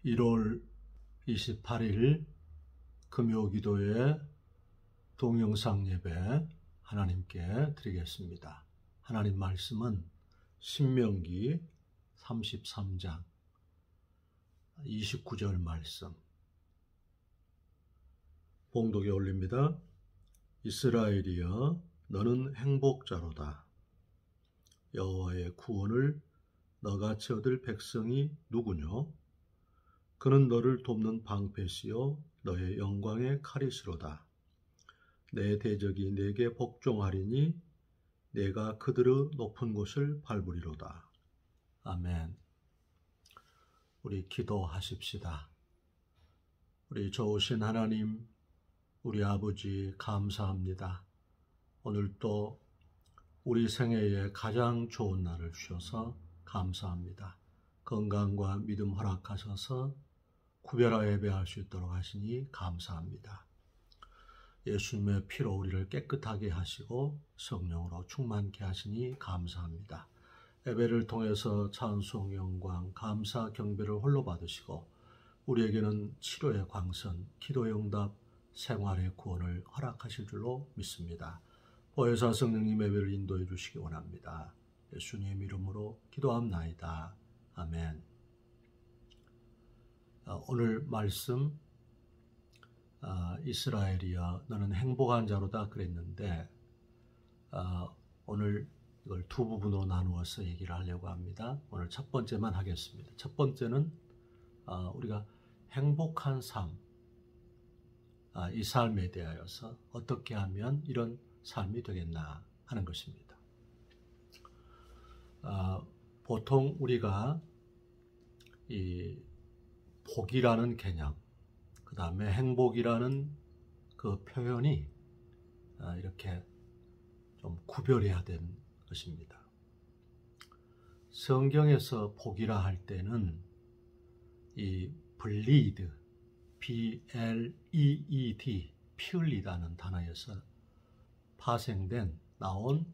1월 28일 금요기도의 동영상 예배 하나님께 드리겠습니다. 하나님 말씀은 신명기 33장 29절 말씀 봉독에 올립니다. 이스라엘이여 너는 행복자로다. 여호와의 구원을 너같이 얻을 백성이 누구뇨? 그는 너를 돕는 방패시요 너의 영광의 칼이시로다. 내 대적이 내게 복종하리니 내가 그들의 높은 곳을 밟으리로다. 아멘. 우리 기도하십시다. 우리 좋으신 하나님, 우리 아버지 감사합니다. 오늘 또 우리 생애에 가장 좋은 날을 주셔서 감사합니다. 건강과 믿음 허락하셔서 구별하여 예배할 수 있도록 하시니 감사합니다. 예수님의 피로 우리를 깨끗하게 하시고 성령으로 충만케 하시니 감사합니다. 예배를 통해서 찬송, 영광, 감사, 경배를 홀로 받으시고 우리에게는 치료의 광선, 기도의 응답, 생활의 구원을 허락하실 줄로 믿습니다. 보혜사 성령님 예배를 인도해 주시기 원합니다. 예수님 이름으로 기도합나이다. 아멘. 오늘 말씀 이스라엘이여 너는 행복한 자로다 그랬는데 오늘 이걸 두 부분으로 나누어서 얘기를 하려고 합니다. 오늘 첫 번째만 하겠습니다. 첫 번째는 우리가 행복한 삶, 이 삶에 대하여서 어떻게 하면 이런 삶이 되겠나 하는 것입니다. 보통 우리가 이 복이라는 개념, 그 다음에 행복이라는 그 표현이 이렇게 좀 구별해야 되는 것입니다. 성경에서 복이라 할 때는 이 bleed, B-L-E-E-D, 피 흘리다는 단어에서 파생된 나온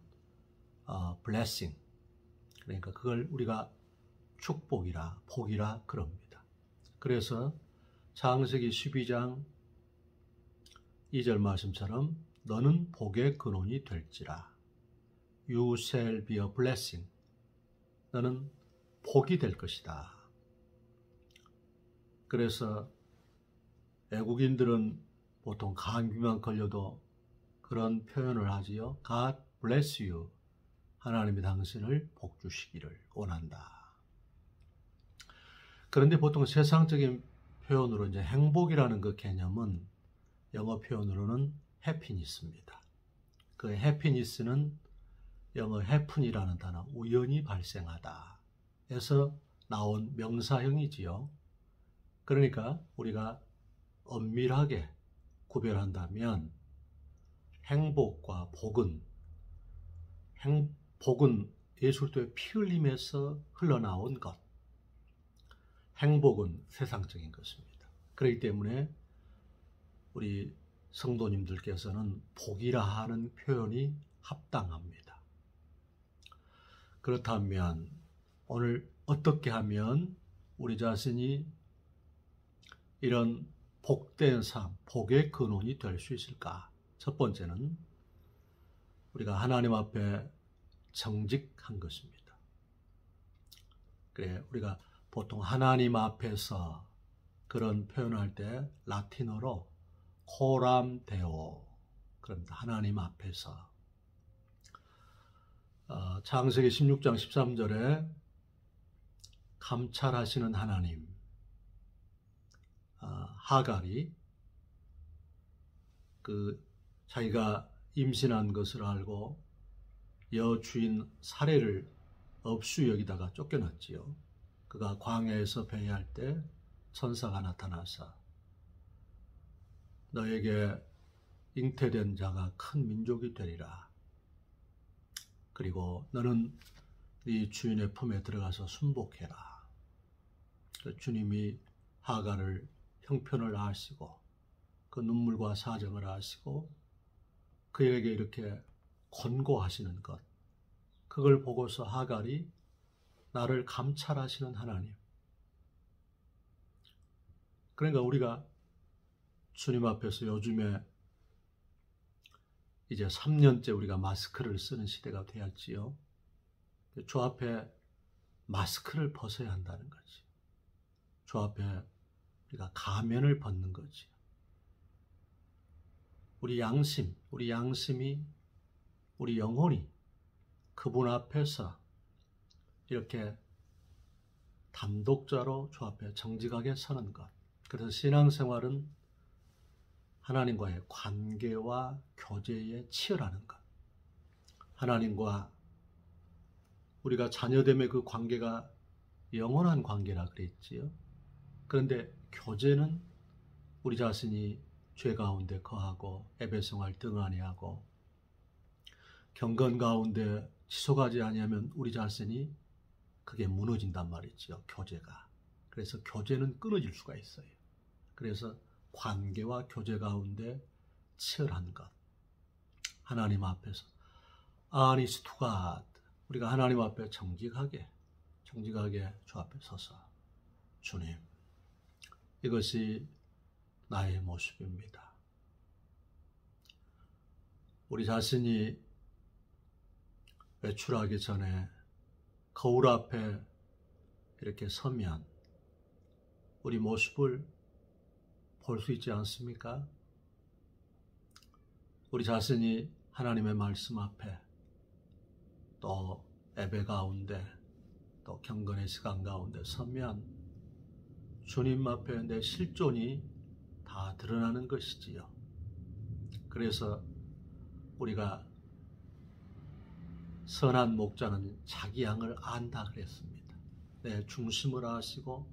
blessing, 그러니까 그걸 우리가 축복이라 복이라 그럽니다. 그래서 창세기 12장 2절 말씀처럼 너는 복의 근원이 될지라. You shall be a blessing. 너는 복이 될 것이다. 그래서 외국인들은 보통 감기만 걸려도 그런 표현을 하지요. God bless you. 하나님이 당신을 복 주시기를 원한다. 그런데 보통 세상적인 표현으로 이제 행복이라는 그 개념은 영어 표현으로는 happiness입니다. 그 happiness는 영어 happen이라는 단어, 우연히 발생하다 에서 나온 명사형이지요. 그러니까 우리가 엄밀하게 구별한다면 행복과 복은 예수 그리스도의 피 흘림에서 흘러나온 것, 행복은 세상적인 것입니다. 그렇기 때문에 우리 성도님들께서는 복이라 하는 표현이 합당합니다. 그렇다면 오늘 어떻게 하면 우리 자신이 이런 복된 삶, 복의 근원이 될 수 있을까? 첫 번째는 우리가 하나님 앞에 정직한 것입니다. 그래, 우리가 보통 하나님 앞에서 그런 표현할 때 라틴어로 코람 데오, 그럽니다. 하나님 앞에서. 창세기 16장 13절에 감찰하시는 하나님, 하갈이 자기가 임신한 것을 알고 여주인 사례를 업수 여기다가 쫓겨났지요. 그가 광야에서 배회할 때 천사가 나타나서 너에게 잉태된 자가 큰 민족이 되리라. 그리고 너는 네 주인의 품에 들어가서 순복해라. 주님이 하갈을 형편을 아시고 그 눈물과 사정을 아시고 그에게 이렇게 권고하시는 것, 그걸 보고서 하갈이 나를 감찰하시는 하나님, 그러니까 우리가 주님 앞에서 요즘에 이제 3년째 우리가 마스크를 쓰는 시대가 되었지요. 주 앞에 마스크를 벗어야 한다는 거지. 주 앞에 우리가 가면을 벗는 거지. 우리 양심이, 우리 영혼이 그분 앞에서 이렇게 단독자로 주 앞에 정직하게 서는 것. 그래서 신앙생활은 하나님과의 관계와 교제에 치열하는 것. 하나님과 우리가 자녀됨의 그 관계가 영원한 관계라 그랬지요. 그런데 교제는 우리 자신이 죄 가운데 거하고 예배생활 등한히하고 경건 가운데 지속하지 아니하면 우리 자신이 그게 무너진단 말이지요. 교제가. 그래서 교제는 끊어질 수가 있어요. 그래서 관계와 교제 가운데 치열한 것. 하나님 앞에서 honest to God. 우리가 하나님 앞에 정직하게 주 앞에 서서 주님, 이것이 나의 모습입니다. 우리 자신이 외출하기 전에 거울 앞에 이렇게 서면 우리 모습을 볼 수 있지 않습니까? 우리 자신이 하나님의 말씀 앞에 또 예배 가운데 또 경건의 시간 가운데 서면 주님 앞에 내 실존이 다 드러나는 것이지요. 그래서 우리가 선한 목자는 자기 양을 안다 그랬습니다. 내 중심을 아시고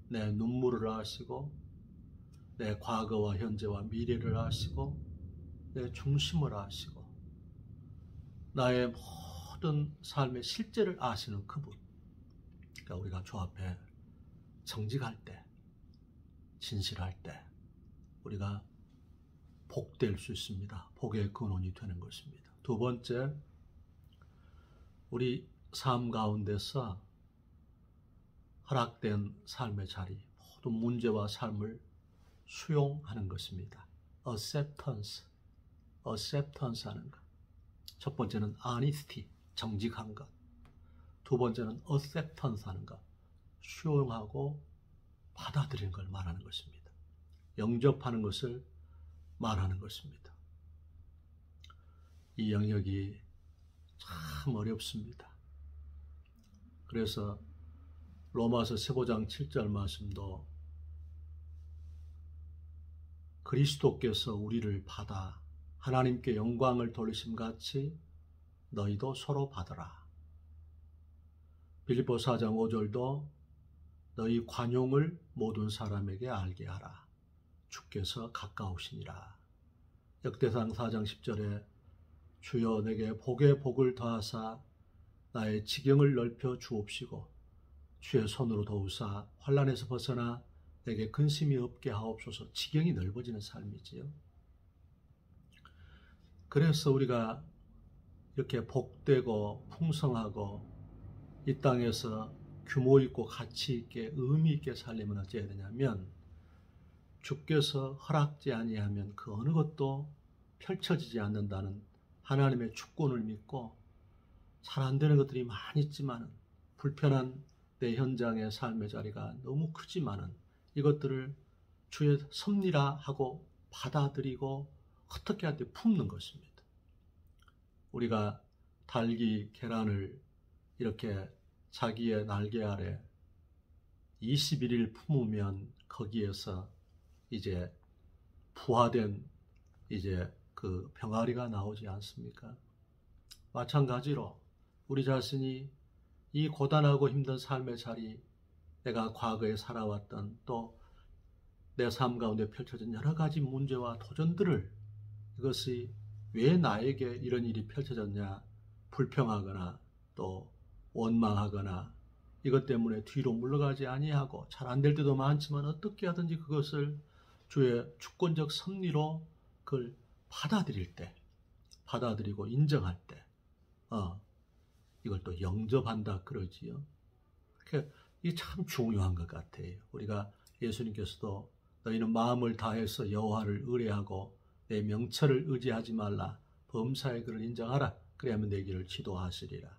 내 눈물을 아시고 내 과거와 현재와 미래를 아시고 내 중심을 아시고 나의 모든 삶의 실제를 아시는 그분. 그러니까 우리가 주 앞에 정직할 때, 진실할 때 우리가 복될 수 있습니다. 복의 근원이 되는 것입니다. 두 번째, 우리 삶 가운데서 허락된 삶의 자리, 모든 문제와 삶을 수용하는 것입니다. acceptance 하는 것. 첫 번째는 honesty, 정직한 것. 두 번째는 acceptance 하는 것, 수용하고 받아들이는 걸 말하는 것입니다. 영접하는 것을 말하는 것입니다. 이 영역이 참 어렵습니다. 그래서 로마서 15장 7절 말씀도 그리스도께서 우리를 받아 하나님께 영광을 돌리심 같이 너희도 서로 받으라. 빌립보 4장 5절도 너희 관용을 모든 사람에게 알게 하라. 주께서 가까우시니라. 역대상 4장 10절에 주여 내게 복에 복을 더하사 나의 지경을 넓혀 주옵시고 주의 손으로 도우사 환난에서 벗어나 내게 근심이 없게 하옵소서. 지경이 넓어지는 삶이지요. 그래서 우리가 이렇게 복되고 풍성하고 이 땅에서 규모 있고 가치 있게 의미 있게 살려면 어찌해야 되냐면 주께서 허락지 아니하면 그 어느 것도 펼쳐지지 않는다는 하나님의 주권을 믿고 잘 안 되는 것들이 많이 있지만 불편한 내 현장의 삶의 자리가 너무 크지만은 이것들을 주의 섭리라 하고 받아들이고 어떻게 할 때 품는 것입니다. 우리가 닭이 계란을 이렇게 자기의 날개 아래 21일 품으면 거기에서 이제 부화된 이제 그 병아리가 나오지 않습니까? 마찬가지로 우리 자신이 이 고단하고 힘든 삶의 자리, 내가 과거에 살아왔던 또 내 삶 가운데 펼쳐진 여러 가지 문제와 도전들을 이것이 왜 나에게 이런 일이 펼쳐졌냐 불평하거나 또 원망하거나 이것 때문에 뒤로 물러가지 아니하고 잘 안 될 때도 많지만 어떻게 하든지 그것을 주의 주권적 섭리로 그걸 받아들일 때, 받아들이고 인정할 때 이걸 또 영접한다 그러지요. 이게 참 중요한 것 같아요. 우리가 예수님께서도 너희는 마음을 다해서 여호와를 의뢰하고 내 명철을 의지하지 말라. 범사의 그를 인정하라. 그래야만 내 길을 지도하시리라.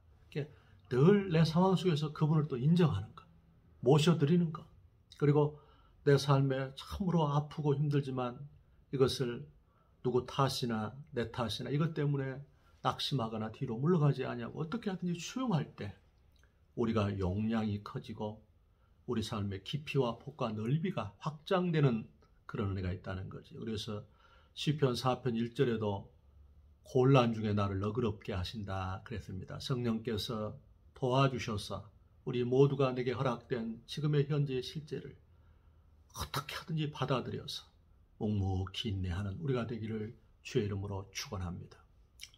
늘 내 상황 속에서 그분을 또 인정하는 것, 모셔드리는 것, 그리고 내 삶에 참으로 아프고 힘들지만 이것을 누구 탓이나 내 탓이나 이것 때문에 낙심하거나 뒤로 물러가지 아니하고 어떻게 하든지 수용할 때 우리가 용량이 커지고 우리 삶의 깊이와 폭과 넓이가 확장되는 그런 은혜가 있다는 거지. 그래서 시편 4편 1절에도 곤란 중에 나를 너그럽게 하신다 그랬습니다. 성령께서 도와주셔서 우리 모두가 내게 허락된 지금의 현재의 실제를 어떻게 하든지 받아들여서 묵묵히 인내하는 우리가 되기를 주의 이름으로 축원합니다.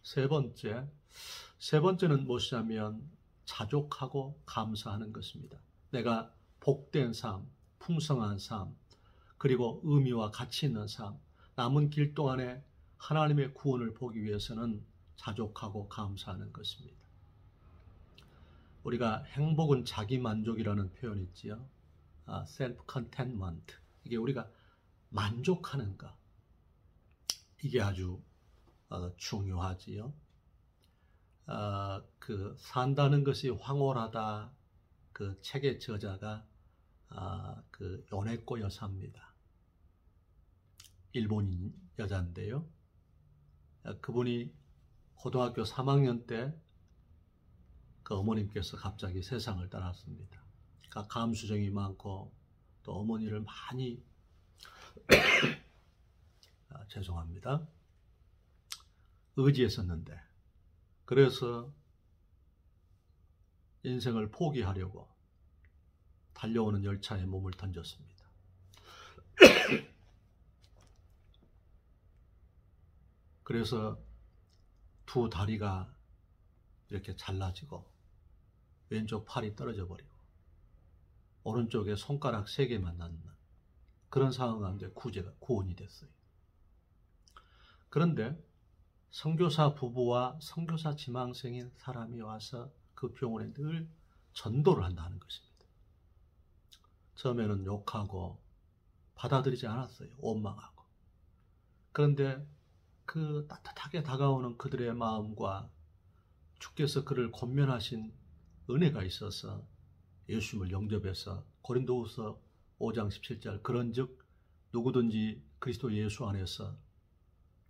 세 번째는 무엇이냐면 자족하고 감사하는 것입니다. 내가 복된 삶, 풍성한 삶, 그리고 의미와 가치 있는 삶, 남은 길 동안에 하나님의 구원을 보기 위해서는 자족하고 감사하는 것입니다. 우리가 행복은 자기만족이라는 표현이 있지요. self-contentment. 이게 우리가 만족하는 것. 이게 아주 중요하지요. 산다는 것이 황홀하다. 그 책의 저자가 요네코 여사입니다. 일본인 여자인데요. 그분이 고등학교 3학년 때 그 어머님께서 갑자기 세상을 떠났습니다. 그러니까 감수성이 많고 또 어머니를 많이 죄송합니다. 의지했었는데 그래서 인생을 포기하려고 달려오는 열차에 몸을 던졌습니다. 그래서 두 다리가 이렇게 잘라지고 왼쪽 팔이 떨어져 버리고 오른쪽에 손가락 3개만 남는 그런 상황 가운데 구원이 됐어요. 그런데 선교사 부부와 선교사 지망생인 사람이 와서 그 병원에 늘 전도를 한다는 것입니다. 처음에는 욕하고 받아들이지 않았어요. 원망하고. 그런데 그 따뜻하게 다가오는 그들의 마음과 주께서 그를 권면하신 은혜가 있어서 예수님을 영접해서 고린도후서 5장 17절 그런즉 누구든지 그리스도 예수 안에서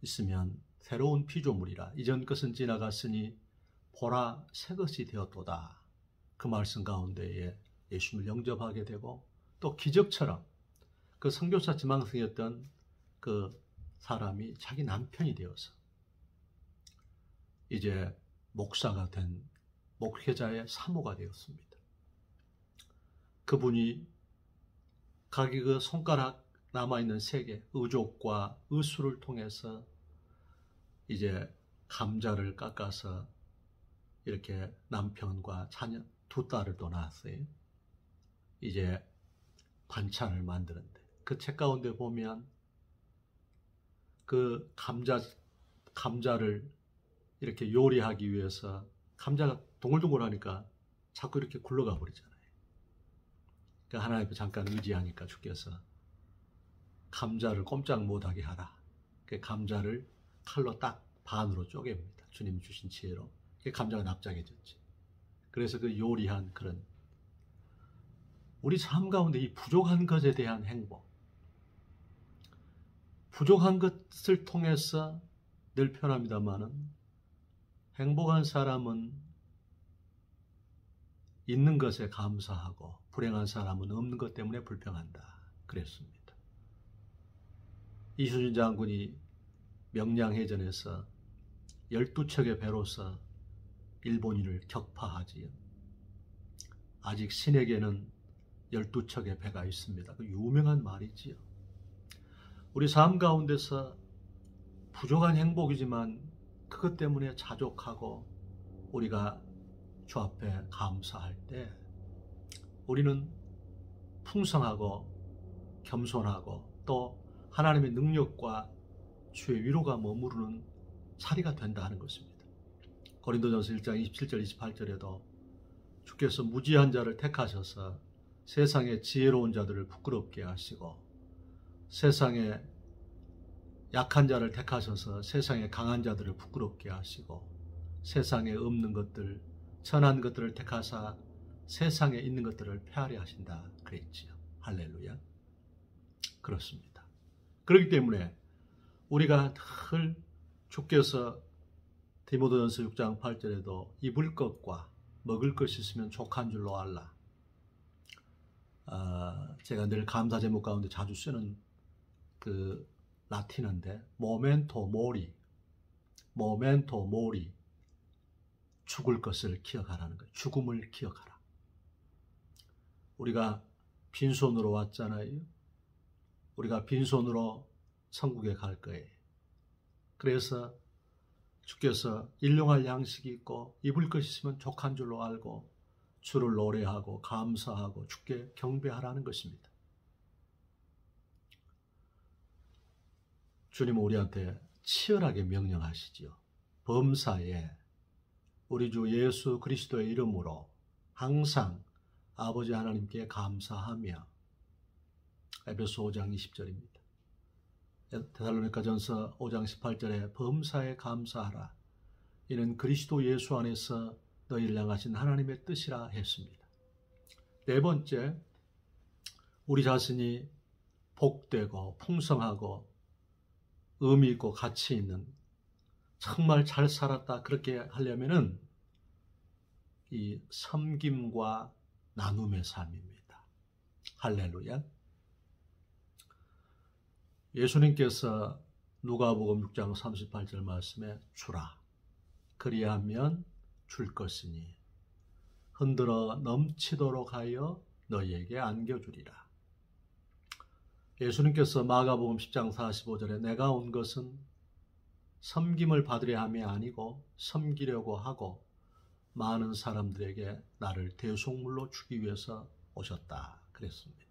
있으면 새로운 피조물이라 이전 것은 지나갔으니 보라 새 것이 되었도다. 그 말씀 가운데에 예수님을 영접하게 되고 또 기적처럼 그 선교사 지망생이었던 그 사람이 자기 남편이 되어서 이제 목사가 된 목회자의 사모가 되었습니다. 그분이 자기 그 손가락 남아있는 3개 의족과 의수를 통해서 이제 감자를 깎아서 이렇게 남편과 자녀 2딸을 또 낳았어요. 이제 반찬을 만드는데 그 책 가운데 보면 그 감자를 이렇게 요리하기 위해서 감자가 동글동글하니까 자꾸 이렇게 굴러가 버리잖아요. 그러니까 하나님 잠깐 의지하니까 주께서 감자를 꼼짝 못하게 하라. 그 감자를 칼로 딱 반으로 쪼갭니다. 주님 주신 지혜로. 그 감자가 납작해졌지. 그래서 그 요리한 그런 우리 삶 가운데 이 부족한 것에 대한 행복, 부족한 것을 통해서 늘 표현합니다마는 행복한 사람은 있는 것에 감사하고 불행한 사람은 없는 것 때문에 불평한다. 그랬습니다. 이순신 장군이 명량해전에서 12척의 배로서 일본인을 격파하지요. 아직 신에게는 12척의 배가 있습니다. 그 유명한 말이지요. 우리 삶 가운데서 부족한 행복이지만 그것 때문에 자족하고 우리가 주 앞에 감사할 때 우리는 풍성하고 겸손하고 또 하나님의 능력과 주의 위로가 머무르는 자리가 된다 하는 것입니다. 고린도전서 1장 27절 28절에도 주께서 무지한 자를 택하셔서 세상의 지혜로운 자들을 부끄럽게 하시고 세상의 약한 자를 택하셔서 세상의 강한 자들을 부끄럽게 하시고 세상에 없는 것들, 천한 것들을 택하사 세상에 있는 것들을 폐하려 하신다 그랬지요. 할렐루야. 그렇습니다. 그렇기 때문에 우리가 늘 주께서 디모데전서 6장 8절에도 입을 것과 먹을 것이 있으면 족한 줄로 알라. 제가 늘 감사 제목 가운데 자주 쓰는 그 라틴어인데 모멘토 모리 죽을 것을 기억하라는 거예요. 죽음을 기억하라. 우리가 빈손으로 왔잖아요. 우리가 빈손으로 천국에 갈 거예요. 그래서 주께서 일용할 양식이 있고 입을 것이 있으면 족한 줄로 알고 주를 노래하고 감사하고 주께 경배하라는 것입니다. 주님은 우리한테 치열하게 명령하시지요. 범사에 우리 주 예수 그리스도의 이름으로 항상 아버지 하나님께 감사하며 에베소 5장 20절입니다. 데살로니가전서 5장 18절에 범사에 감사하라. 이는 그리스도 예수 안에서 너희를 향하신 하나님의 뜻이라 했습니다. 네 번째, 우리 자신이 복되고 풍성하고 의미 있고 가치 있는 정말 잘 살았다 그렇게 하려면은 이 섬김과 나눔의 삶입니다. 할렐루야. 예수님께서 누가복음 6장 38절 말씀에 주라. 그리하면 줄 것이니 흔들어 넘치도록 하여 너희에게 안겨주리라. 예수님께서 마가복음 10장 45절에 내가 온 것은 섬김을 받으려 함이 아니고 섬기려고 하고 많은 사람들에게 나를 대속물로 주기 위해서 오셨다 그랬습니다.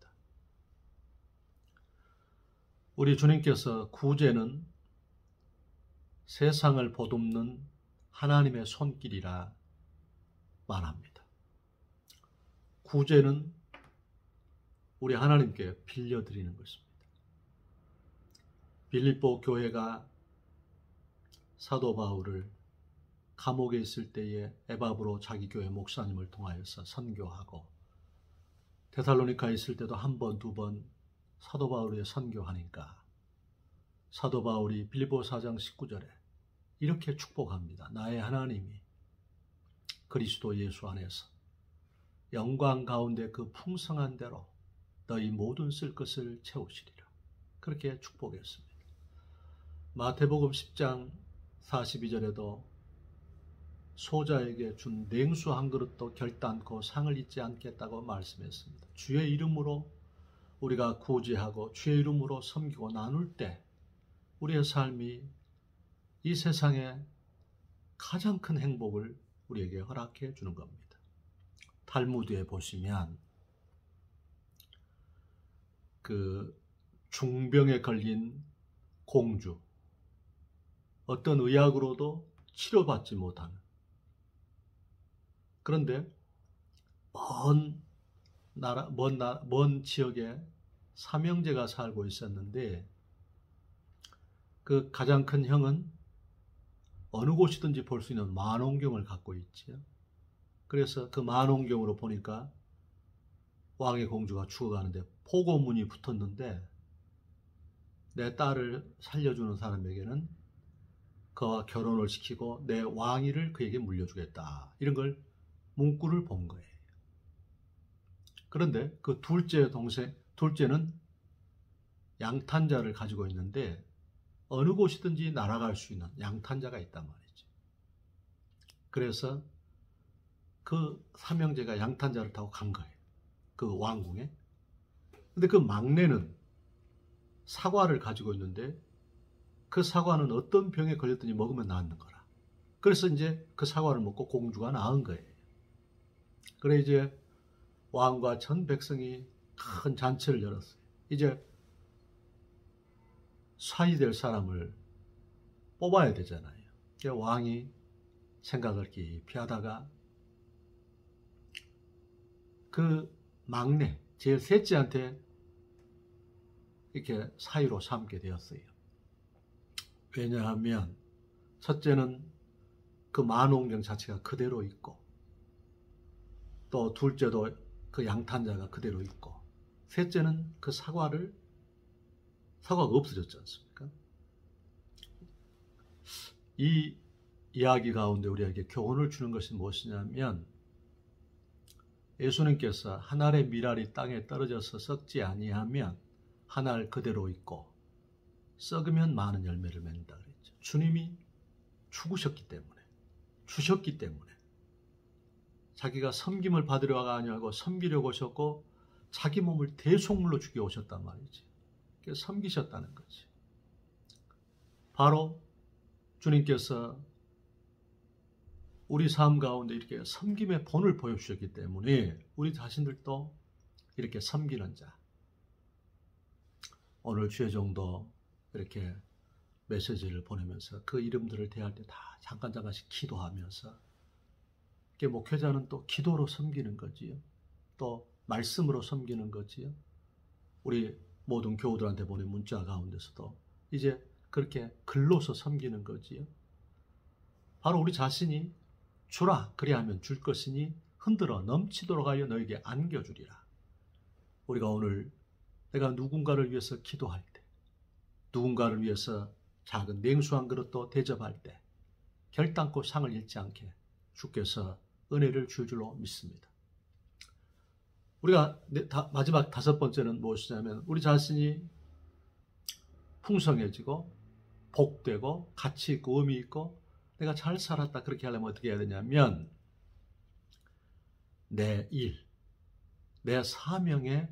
우리 주님께서 구제는 세상을 보듬는 하나님의 손길이라 말합니다. 구제는 우리 하나님께 빌려드리는 것입니다. 빌립보 교회가 사도 바울을 감옥에 있을 때에 에바브로 자기 교회 목사님을 통하여서 선교하고 데살로니카에 있을 때도 한 번, 두 번 사도 바울이 선교하니까 사도 바울이 빌립보 4장 19절에 이렇게 축복합니다. 나의 하나님이 그리스도 예수 안에서 영광 가운데 그 풍성한 대로 너희 모든 쓸 것을 채우시리라. 그렇게 축복했습니다. 마태복음 10장 42절에도 소자에게 준 냉수 한 그릇도 결단코 상을 잊지 않겠다고 말씀했습니다. 주의 이름으로 우리가 구제하고 주의 이름으로 섬기고 나눌 때 우리의 삶이 이 세상에 가장 큰 행복을 우리에게 허락해 주는 겁니다. 탈무드에 보시면 그 중병에 걸린 공주, 어떤 의학으로도 치료받지 못하는, 그런데 먼 지역에 삼형제가 살고 있었는데 그 가장 큰 형은 어느 곳이든지 볼 수 있는 만원경을 갖고 있지요. 그래서 그 만원경으로 보니까 왕의 공주가 죽어가는데 포고문이 붙었는데 내 딸을 살려주는 사람에게는 그와 결혼을 시키고 내 왕위를 그에게 물려주겠다. 이런 걸 문구를 본 거예요. 그런데 그 둘째는 양탄자를 가지고 있는데 어느 곳이든지 날아갈 수 있는 양탄자가 있단 말이죠. 그래서 그 삼형제가 양탄자를 타고 간 거예요. 그 왕궁에. 근데 그 막내는 사과를 가지고 있는데 그 사과는 어떤 병에 걸렸더니 먹으면 낫는 거라. 그래서 이제 그 사과를 먹고 공주가 나은 거예요. 그래 이제 왕과 전 백성이 큰 잔치를 열었어요. 이제 사이 될 사람을 뽑아야 되잖아요. 왕이 생각을 깊이 하다가 그 막내, 제일 셋째한테 이렇게 사위로 삼게 되었어요. 왜냐하면 첫째는 그 만원경 자체가 그대로 있고, 또 둘째도 그 양탄자가 그대로 있고, 셋째는 그 사과가 없어졌지 않습니까? 이 이야기 가운데 우리에게 교훈을 주는 것이 무엇이냐면, 예수님께서 한 알의 밀알이 땅에 떨어져서 썩지 아니하면 한 알 그대로 있고 썩으면 많은 열매를 맺는다 그랬죠. 주님이 죽으셨기 때문에, 주셨기 때문에, 자기가 섬김을 받으려고 아니하고 섬기려고 오셨고 자기 몸을 대속물로 주게 오셨단 말이지. 그래서 섬기셨다는 거지. 바로 주님께서 우리 삶 가운데 이렇게 섬김의 본을 보여주셨기 때문에 우리 자신들도 이렇게 섬기는 자. 오늘 주의 정도 이렇게 메시지를 보내면서 그 이름들을 대할 때 다 잠깐씩 기도하면서, 이렇게 목회자는 또 기도로 섬기는 거지요. 또 말씀으로 섬기는 거지요. 우리 모든 교우들한테 보낸 문자 가운데서도 이제 그렇게 글로서 섬기는 거지요. 바로 우리 자신이 주라 그리하면 줄 것이니 흔들어 넘치도록 하여 너에게 안겨주리라. 우리가 오늘 내가 누군가를 위해서 기도할 때, 누군가를 위해서 작은 냉수 한 그릇도 대접할 때 결단코 상을 잃지 않게 주께서 은혜를 줄 줄로 믿습니다. 우리가 마지막 다섯 번째는 무엇이냐면, 우리 자신이 풍성해지고 복되고 가치 있고 의미 있고 내가 잘 살았다 그렇게 하려면 어떻게 해야 되냐면, 내 일, 내 사명에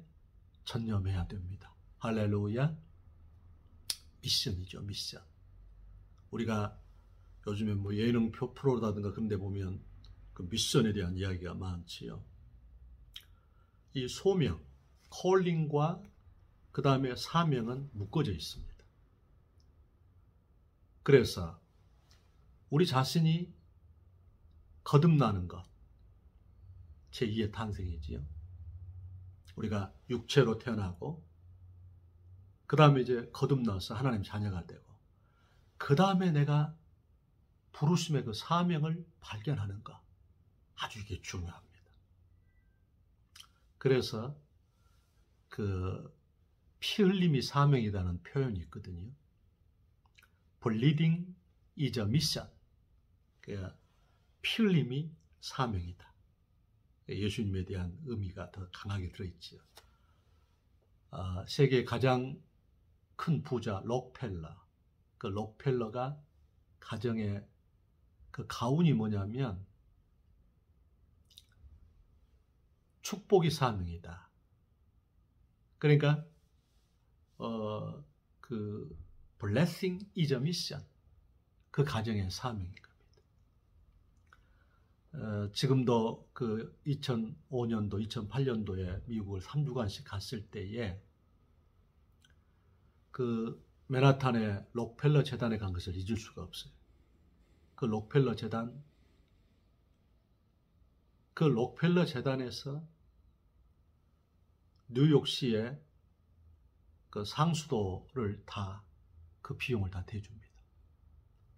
전념해야 됩니다. 할렐루야. 미션이죠, 미션. 우리가 요즘에 뭐 예능 프로라든가 그런 데 보면 그 미션에 대한 이야기가 많지요. 이 소명, 콜링과 그 다음에 사명은 묶어져 있습니다. 그래서 우리 자신이 거듭나는 것, 제2의 탄생이지요. 우리가 육체로 태어나고 그 다음에 이제 거듭나서 하나님 자녀가 되고, 그 다음에 내가 부르심의 그 사명을 발견하는 것, 아주 이게 중요합니다. 그래서 그 피 흘림이 사명이라는 표현이 있거든요. Bleeding is a mission. 피 흘림이 사명이다. 예수님에 대한 의미가 더 강하게 들어있지요. 세계 가장 큰 부자 록펠러, 그 록펠러가 가정의 그 가훈이 뭐냐면 축복이 사명이다. 그러니까 그 blessing is a mission, 그 가정의 사명인 겁니다. 지금도 그 2005년도, 2008년도에 미국을 3주간씩 갔을 때에 그 맨하탄의 록펠러 재단에 간 것을 잊을 수가 없어요. 그 록펠러 재단에서 뉴욕시의 그 상수도를 다 그 비용을 다 대줍니다.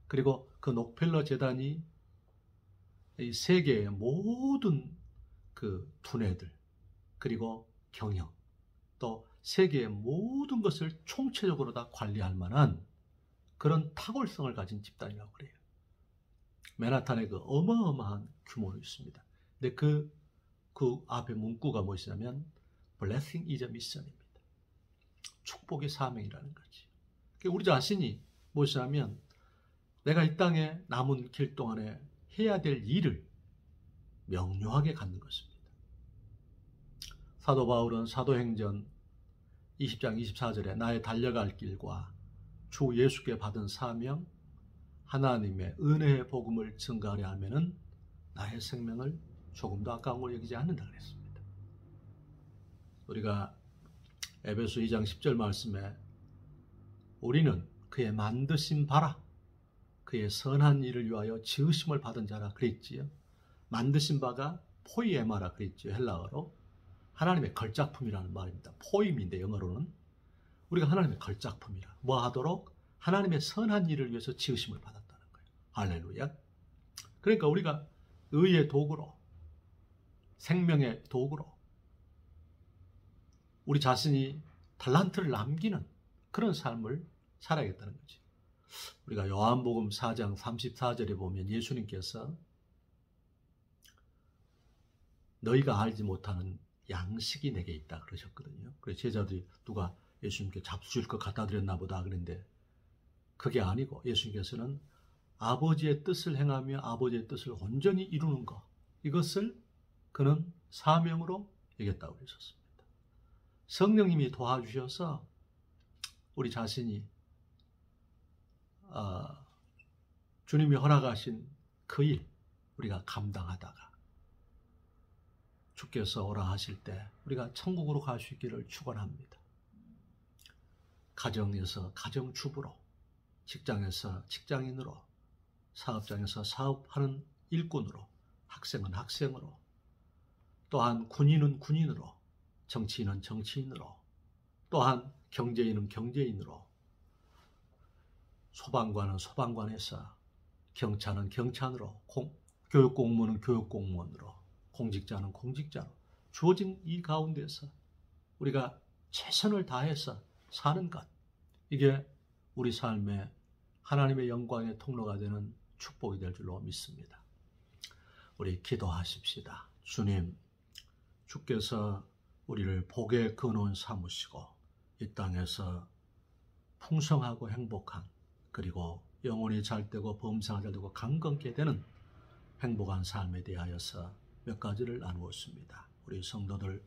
그리고 그 록펠러 재단이 이 세계의 모든 그 두뇌들, 그리고 경영, 또 세계의 모든 것을 총체적으로 다 관리할 만한 그런 탁월성을 가진 집단이라고 그래요. 맨하탄에 그 어마어마한 규모로 있습니다. 근데 그 앞에 문구가 무엇이냐면 Blessing is a mission입니다. 축복의 사명이라는 거지. 우리 자신이 무엇이냐면 내가 이 땅에 남은 길 동안에 해야 될 일을 명료하게 갖는 것입니다. 사도 바울은 사도행전 20장 24절에 나의 달려갈 길과 주 예수께 받은 사명, 하나님의 은혜의 복음을 증가하려 하면은 나의 생명을 조금도 아까운 걸 여기지 않는다 그랬습니다. 우리가 에베소 2장 10절 말씀에 우리는 그의 만드신 바라, 그의 선한 일을 위하여 지으심을 받은 자라 그랬지요. 만드신 바가 포이에마라 그랬지요, 헬라어로. 하나님의 걸작품이라는 말입니다. 포임인데 영어로는 우리가 하나님의 걸작품이라. 뭐 하도록? 하나님의 선한 일을 위해서 지으심을 받았다는 거예요. 할렐루야. 그러니까 우리가 의의 도구로, 생명의 도구로 우리 자신이 달란트를 남기는 그런 삶을 살아야겠다는 거지. 우리가 요한복음 4장 34절에 보면 예수님께서 너희가 알지 못하는 양식이 내게 있다 그러셨거든요. 그래서 제자들이 누가 예수님께 잡수실 것 갖다 드렸나 보다 그랬는데 그게 아니고 예수님께서는 아버지의 뜻을 행하며 아버지의 뜻을 온전히 이루는 것, 이것을 그는 사명으로 여겼다고 그러셨습니다. 성령님이 도와주셔서 우리 자신이 주님이 허락하신 그 일 우리가 감당하다가 주께서 오라 하실 때 우리가 천국으로 갈 수 있기를 축원합니다. 가정에서 가정주부로, 직장에서 직장인으로, 사업장에서 사업하는 일꾼으로, 학생은 학생으로, 또한 군인은 군인으로, 정치인은 정치인으로, 또한 경제인은 경제인으로, 소방관은 소방관에서, 경찰은 경찰으로, 교육공무원은 교육공무원으로, 공직자는 공직자로 주어진 이 가운데서 우리가 최선을 다해서 사는 것, 이게 우리 삶에 하나님의 영광의 통로가 되는 축복이 될 줄로 믿습니다. 우리 기도하십시다. 주님, 주께서 우리를 복의 근원 삼으시고 이 땅에서 풍성하고 행복한, 그리고 영혼이 잘되고 범사가 잘되고 강건케 되는 행복한 삶에 대하여서 몇 가지를 나누었습니다. 우리 성도들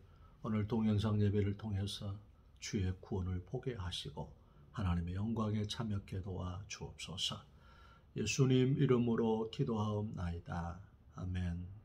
오늘 동영상 예배를 통해서 주의 구원을 보게 하시고 하나님의 영광에 참여케 도와 주옵소서. 예수님 이름으로 기도하옵나이다. 아멘.